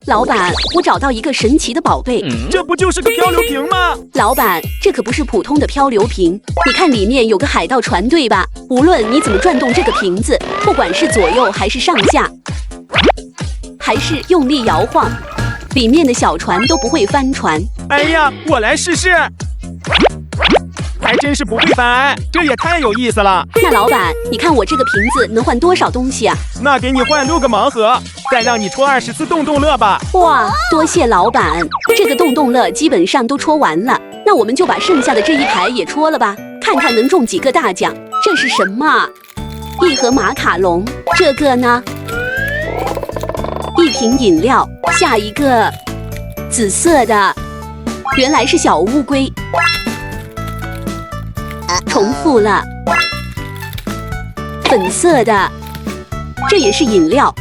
老板，我找到一個神奇的寶貝。這不就是個漂流瓶嗎？老板，這可不是普通的漂流瓶，你看裡面有個海盜船，對吧？無論你怎麼轉動這個瓶子，不管是左右還是上下，還是用力搖晃，裡面的小船都不會翻船。哎呀，我來試試。還真是不會翻，這也太有意思了。那老板，你看我這個瓶子能換多少東西啊？那給你換6個盲盒，再讓你戳20次洞洞樂吧。哇，多謝老板，這個洞洞樂基本上都戳完了，那我們就把剩下的這一排也戳了吧，看看能中幾個大獎。這是什麼？一盒馬卡龍，這個呢？一瓶飲料，下一個，紫色的，原來是小烏龜。重複了，粉色的，這也是飲料。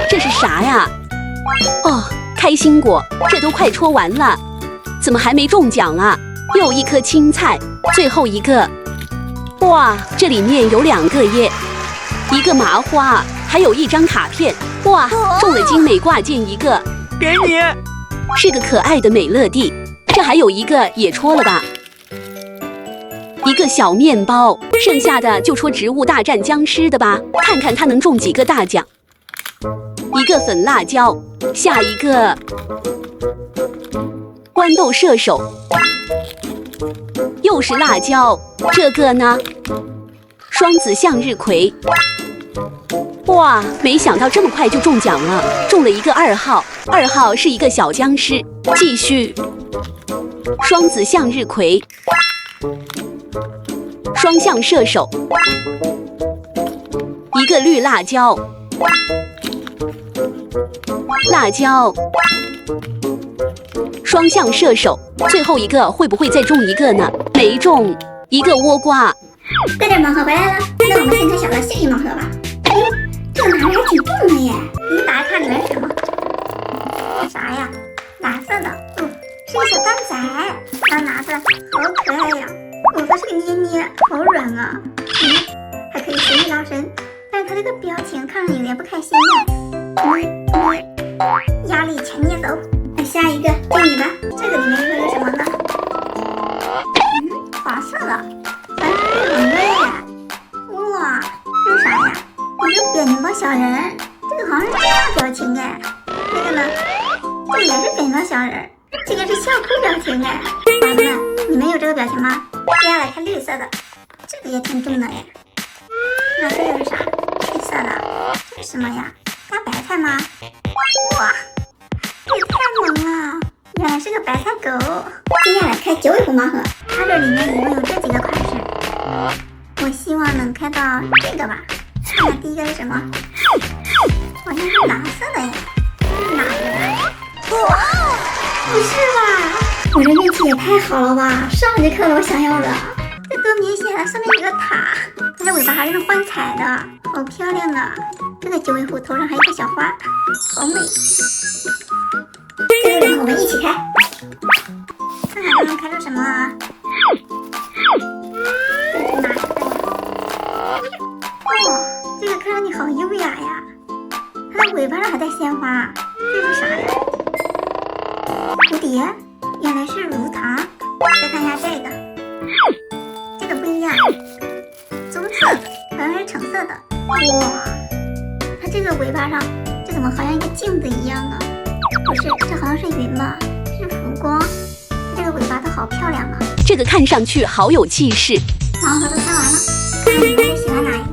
這是啥呀？哦，開心果，這都快戳完了，怎麼還沒中獎啊？又一顆青菜，最後一個。哇，這裡面有2個耶，一個麻花，還有一張卡片。哇，中了精美掛件一個，給你，是個可愛的美樂蒂。這還有一個也戳了吧？一個小麵包，剩下的就戳植物大戰僵屍的吧，看看它能中幾個大獎。一個粉辣椒，下一個豌豆射手，又是辣椒，這個呢？雙子向日葵。哇，沒想到這麼快就中獎了，中了一個2號，2號是一個小僵屍。繼續，雙子向日葵。雙向射手，一個綠辣椒，辣椒，雙向射手，最後一個會不會再中一個呢？沒中，一個倭瓜。帶點盲盒回來了，那我們先開小的幸運盲盒吧。哎呦，這個拿着還挺重的耶！你打開看裡面是什麼？啥呀？藍色的，哦，是個小蛋仔，把它拿出来，好可愛呀！哦，它是個捏捏，好軟啊！還可以隨意拉伸，但是它這個表情看着有點不開心呢。壓力全捏走。那下一個就你吧，這個裡面會有什麼呢？黃色的，還是粉的耶！哇，這是啥呀？一個扁平的小人，這個好像是这樣表情哎。這個呢？這個也是扁平的小人，這個是笑哭表情哎。寶寶們，你們有這個表情嗎？接下來看綠色的，這個也挺重的哎。那這個是啥？綠色的，這是什麼呀？大白菜嗎？哇，這也太萌了！原來是個白菜狗。接下來開9尾狐盲盒，它這裡面一共有這幾個款式，我希望能開到這個吧。看看第一個是什麼？好像是藍色的耶，這是哪個呀？哇，不是吧？我這運氣也太好了吧！上就看到我想要的，這多明顯啊！上面有個塔，它的尾巴還是幻彩的，好漂亮啊！這個9尾狐頭上還有一個小花，好美。這個我們一起開，看看能開出什麼啊？這是哪一個呀？哇，這個看上去好優雅呀！它的尾巴上還帶鮮花，這是啥呀？蝴蝶。原來是乳糖。再看一下這個，這個不一樣，棕色的，好像是橙色的。哇，它這個尾巴上，這怎麼好像一個鏡子一樣呢？不是，這好像是雲吧？是浮光。這個尾巴都好漂亮啊！這個看上去好有氣勢。盲盒都開完了，看你們最喜歡哪一個？